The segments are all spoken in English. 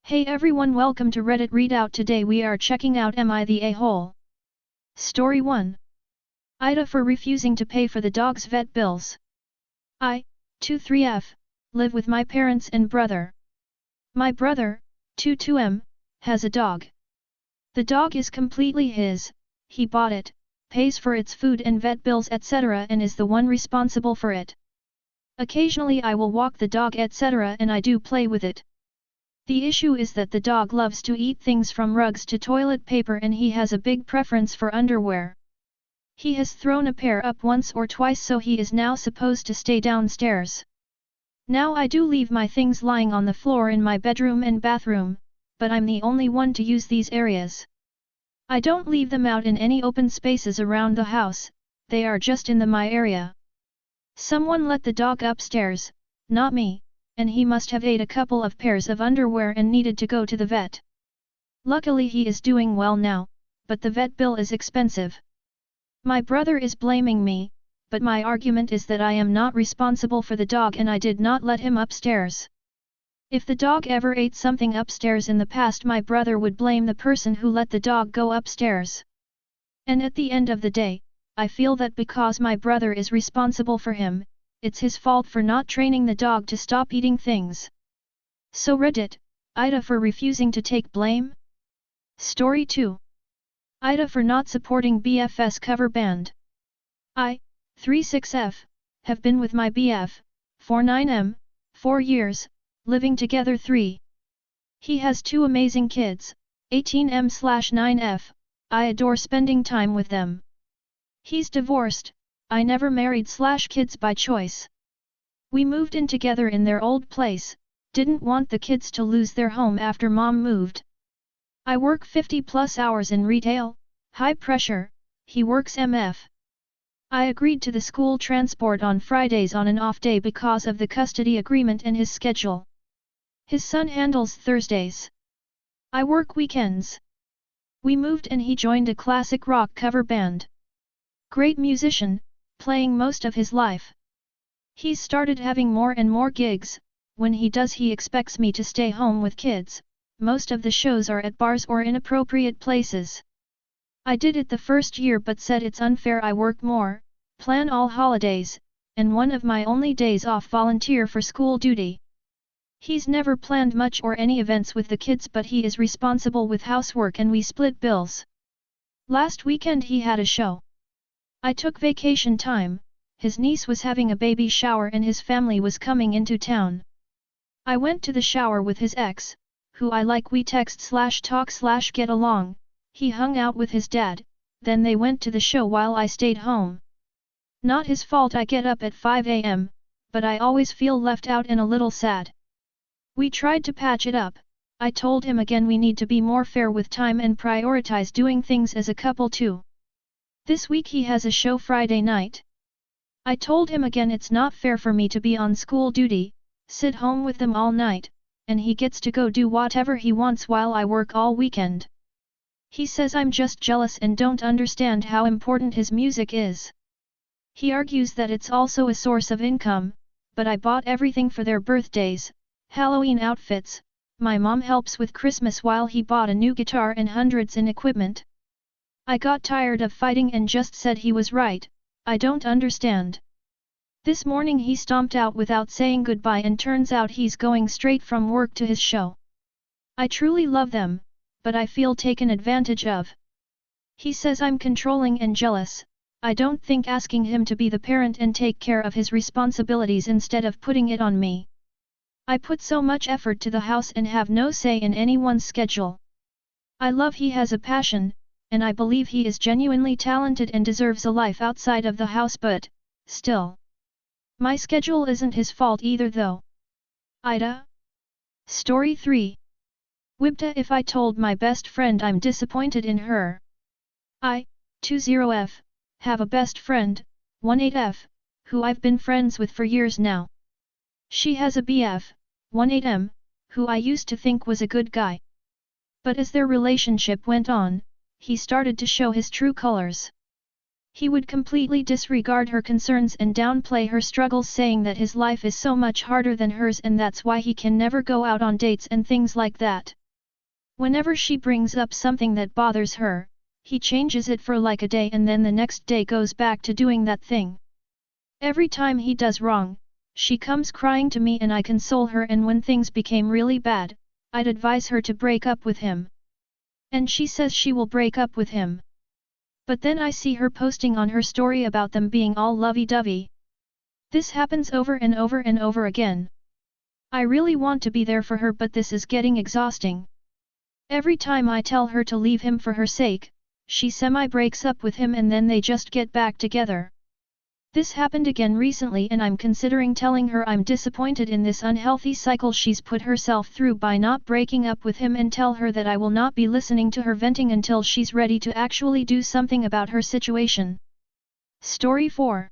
Hey everyone, welcome to Reddit Readout. Today we are checking out AmItheA whole. Story 1. AITA for refusing to pay for the dog's vet bills. I, 23F, live with my parents and brother. My brother, 22M, has a dog. The dog is completely his, he bought it, pays for its food and vet bills etc. and is the one responsible for it. Occasionally I will walk the dog etc. and I do play with it. The issue is that the dog loves to eat things from rugs to toilet paper and he has a big preference for underwear. He has thrown a pair up once or twice, so he is now supposed to stay downstairs. Now I do leave my things lying on the floor in my bedroom and bathroom, but I'm the only one to use these areas. I don't leave them out in any open spaces around the house, they are just in my area. Someone let the dog upstairs, not me, and he must have ate a couple of pairs of underwear and needed to go to the vet. Luckily he is doing well now, but the vet bill is expensive. My brother is blaming me, but my argument is that I am not responsible for the dog and I did not let him upstairs. If the dog ever ate something upstairs in the past, my brother would blame the person who let the dog go upstairs. And at the end of the day, I feel that because my brother is responsible for him, it's his fault for not training the dog to stop eating things. So Reddit, AITA for refusing to take blame? Story 2. AITA for not supporting BF's cover band. I, 36F, have been with my BF, 49M, 4 years, living together 3. He has 2 amazing kids, 18M/9F, I adore spending time with them. He's divorced, I never married/kids by choice. We moved in together in their old place, didn't want the kids to lose their home after mom moved. I work 50+ hours in retail, high pressure, he works MF. I agreed to the school transport on Fridays on an off day because of the custody agreement and his schedule. His son handles Thursdays. I work weekends. We moved and he joined a classic rock cover band. Great musician, playing most of his life. He's started having more and more gigs. When he does, he expects me to stay home with kids. Most of the shows are at bars or inappropriate places. I did it the first year but said it's unfair. I work more, plan all holidays, and one of my only days off volunteer for school duty. He's never planned much or any events with the kids, but he is responsible with housework and we split bills. Last weekend he had a show. I took vacation time, his niece was having a baby shower and his family was coming into town. I went to the shower with his ex, who I like. We text/talk/get along, he hung out with his dad, then they went to the show while I stayed home. Not his fault I get up at 5 AM, but I always feel left out and a little sad. We tried to patch it up, I told him again we need to be more fair with time and prioritize doing things as a couple too. This week he has a show Friday night. I told him again it's not fair for me to be on school duty, sit home with them all night, and he gets to go do whatever he wants while I work all weekend. He says I'm just jealous and don't understand how important his music is. He argues that it's also a source of income, but I bought everything for their birthdays, Halloween outfits, my mom helps with Christmas while he bought a new guitar and hundreds in equipment. I got tired of fighting and just said he was right. I don't understand. This morning he stomped out without saying goodbye and turns out he's going straight from work to his show. I truly love them, but I feel taken advantage of. He says I'm controlling and jealous. I don't think asking him to be the parent and take care of his responsibilities instead of putting it on me. I put so much effort to the house and have no say in anyone's schedule. I love he has a passion, and I believe he is genuinely talented and deserves a life outside of the house, but, still. My schedule isn't his fault either though. AITA? Story 3. WIBTA if I told my best friend I'm disappointed in her. I, 20F, have a best friend, 18F, who I've been friends with for years now. She has a BF, 18M, who I used to think was a good guy. But as their relationship went on, he started to show his true colors. He would completely disregard her concerns and downplay her struggles, saying that his life is so much harder than hers and that's why he can never go out on dates and things like that. Whenever she brings up something that bothers her, he changes it for like a day and then the next day goes back to doing that thing. Every time he does wrong, she comes crying to me and I console her, and when things became really bad, I'd advise her to break up with him. And she says she will break up with him. But then I see her posting on her story about them being all lovey-dovey. This happens over and over and over again. I really want to be there for her, but this is getting exhausting. Every time I tell her to leave him for her sake, she semi-breaks up with him and then they just get back together. This happened again recently and I'm considering telling her I'm disappointed in this unhealthy cycle she's put herself through by not breaking up with him, and tell her that I will not be listening to her venting until she's ready to actually do something about her situation. Story 4.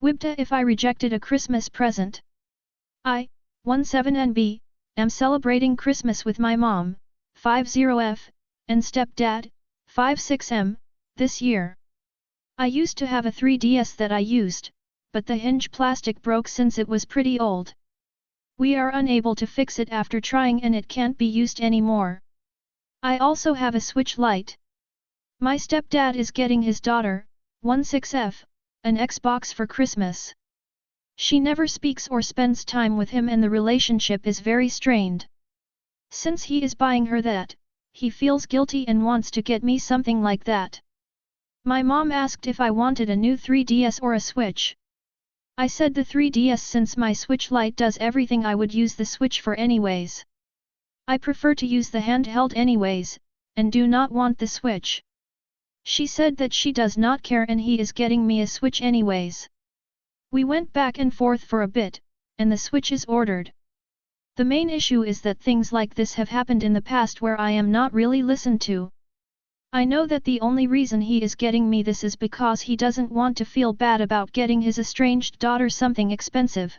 AITA. If I rejected a Christmas present. I, 17NB, am celebrating Christmas with my mom, 50F, and stepdad, 56M, this year. I used to have a 3DS that I used, but the hinge plastic broke since it was pretty old. We are unable to fix it after trying and it can't be used anymore. I also have a Switch Lite. My stepdad is getting his daughter, 16F, an Xbox for Christmas. She never speaks or spends time with him and the relationship is very strained. Since he is buying her that, he feels guilty and wants to get me something like that. My mom asked if I wanted a new 3DS or a Switch. I said the 3DS since my Switch Lite does everything I would use the Switch for anyways. I prefer to use the handheld anyways, and do not want the Switch. She said that she does not care and he is getting me a Switch anyways. We went back and forth for a bit, and the Switch is ordered. The main issue is that things like this have happened in the past where I am not really listened to. I know that the only reason he is getting me this is because he doesn't want to feel bad about getting his estranged daughter something expensive.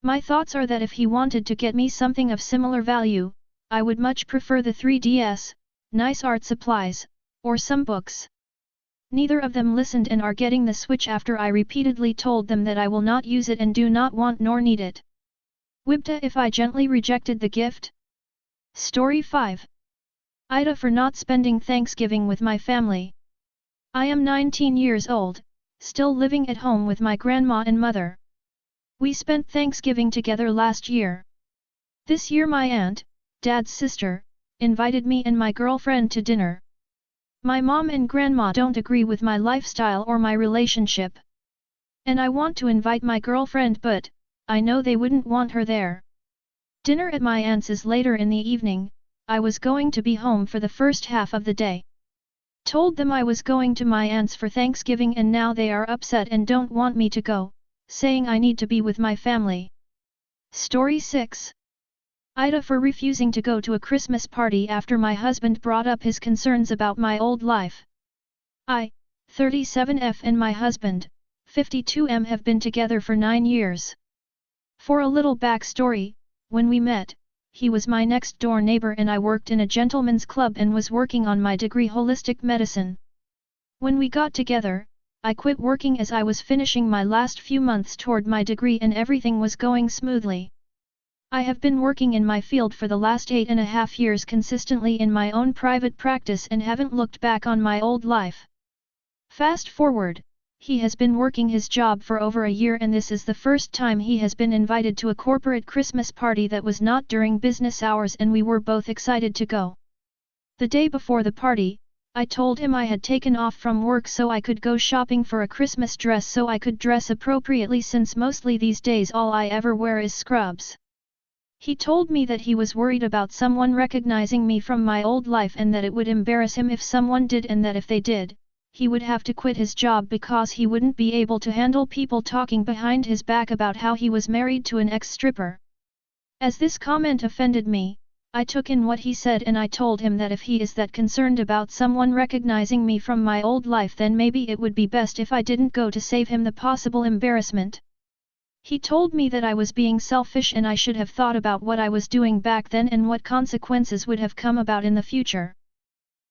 My thoughts are that if he wanted to get me something of similar value, I would much prefer the 3DS, nice art supplies, or some books. Neither of them listened and are getting the Switch after I repeatedly told them that I will not use it and do not want nor need it. AITA. If I gently rejected the gift. Story 5. AITA. For not spending Thanksgiving with my family. I am 19 years old, still living at home with my grandma and mother. We spent Thanksgiving together last year. This year my aunt, dad's sister, invited me and my girlfriend to dinner. My mom and grandma don't agree with my lifestyle or my relationship. And I want to invite my girlfriend, but I know they wouldn't want her there. Dinner at my aunt's is later in the evening. I was going to be home for the first half of the day. Told them I was going to my aunt's for Thanksgiving and now they are upset and don't want me to go, saying I need to be with my family. Story 6. AITA. For refusing to go to a Christmas party after my husband brought up his concerns about my old life. I, 37F, and my husband, 52M, have been together for 9 years. For a little backstory, when we met, he was my next door neighbor and I worked in a gentleman's club and was working on my degree holistic medicine. When we got together, I quit working as I was finishing my last few months toward my degree and everything was going smoothly. I have been working in my field for the last 8.5 years consistently in my own private practice and haven't looked back on my old life. Fast forward, he has been working his job for over a year and this is the first time he has been invited to a corporate Christmas party that was not during business hours and we were both excited to go. The day before the party, I told him I had taken off from work so I could go shopping for a Christmas dress so I could dress appropriately since mostly these days all I ever wear is scrubs. He told me that he was worried about someone recognizing me from my old life and that it would embarrass him if someone did and that if they did, he would have to quit his job because he wouldn't be able to handle people talking behind his back about how he was married to an ex-stripper. As this comment offended me, I took in what he said and I told him that if he is that concerned about someone recognizing me from my old life then maybe it would be best if I didn't go to save him the possible embarrassment. He told me that I was being selfish and I should have thought about what I was doing back then and what consequences would have come about in the future.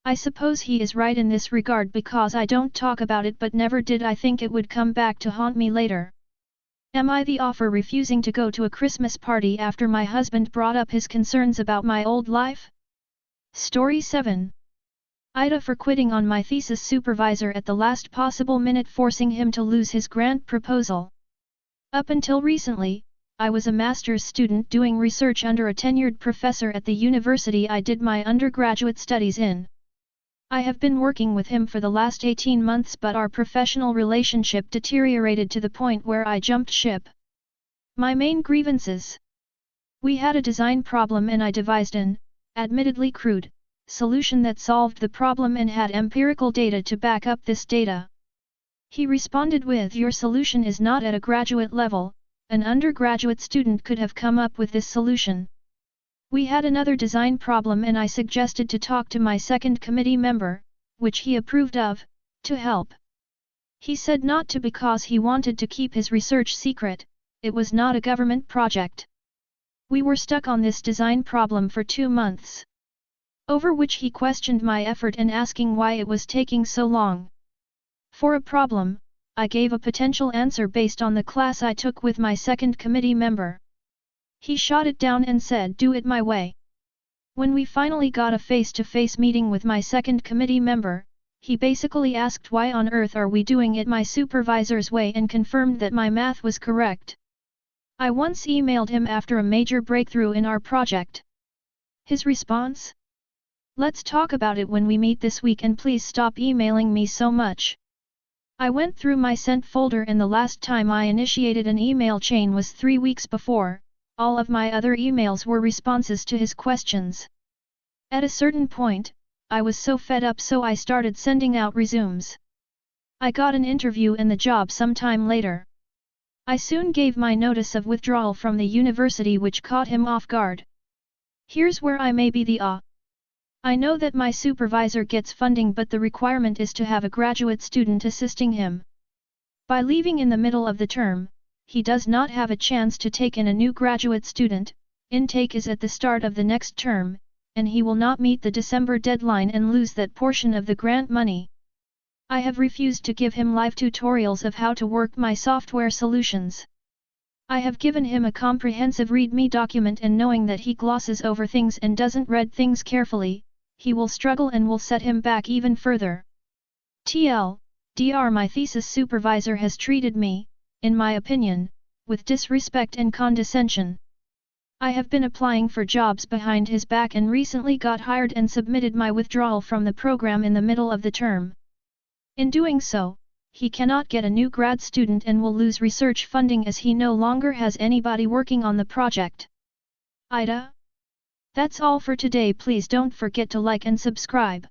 I suppose he is right in this regard because I don't talk about it, but never did I think it would come back to haunt me later. Am I the offer refusing to go to a Christmas party after my husband brought up his concerns about my old life? Story 7. AITA for quitting on my thesis supervisor at the last possible minute, forcing him to lose his grant proposal. Up until recently, I was a master's student doing research under a tenured professor at the university I did my undergraduate studies in. I have been working with him for the last 18 months, but our professional relationship deteriorated to the point where I jumped ship. My main grievances: we had a design problem and I devised an, admittedly crude, solution that solved the problem and had empirical data to back up this data. He responded with, "Your solution is not at a graduate level, an undergraduate student could have come up with this solution." We had another design problem and I suggested to talk to my second committee member, which he approved of, to help. He said not to because he wanted to keep his research secret, it was not a government project. We were stuck on this design problem for 2 months. Over which he questioned my effort and asking why it was taking so long. For a problem, I gave a potential answer based on the class I took with my second committee member. He shot it down and said, "Do it my way." When we finally got a face-to-face meeting with my second committee member, he basically asked why on earth are we doing it my supervisor's way and confirmed that my math was correct. I once emailed him after a major breakthrough in our project. His response? "Let's talk about it when we meet this week and please stop emailing me so much." I went through my sent folder and the last time I initiated an email chain was 3 weeks before. All of my other emails were responses to his questions. At a certain point, I was so fed up so I started sending out resumes. I got an interview and the job sometime later. I soon gave my notice of withdrawal from the university, which caught him off guard. Here's where I may be the I know that my supervisor gets funding, but the requirement is to have a graduate student assisting him. By leaving in the middle of the term, he does not have a chance to take in a new graduate student. Intake is at the start of the next term, and he will not meet the December deadline and lose that portion of the grant money. I have refused to give him live tutorials of how to work my software solutions. I have given him a comprehensive README document, and knowing that he glosses over things and doesn't read things carefully, he will struggle and will set him back even further. TLDR, my thesis supervisor has treated me, in my opinion, with disrespect and condescension. I have been applying for jobs behind his back and recently got hired and submitted my withdrawal from the program in the middle of the term. In doing so, he cannot get a new grad student and will lose research funding as he no longer has anybody working on the project. AITA? That's all for today. Please don't forget to like and subscribe.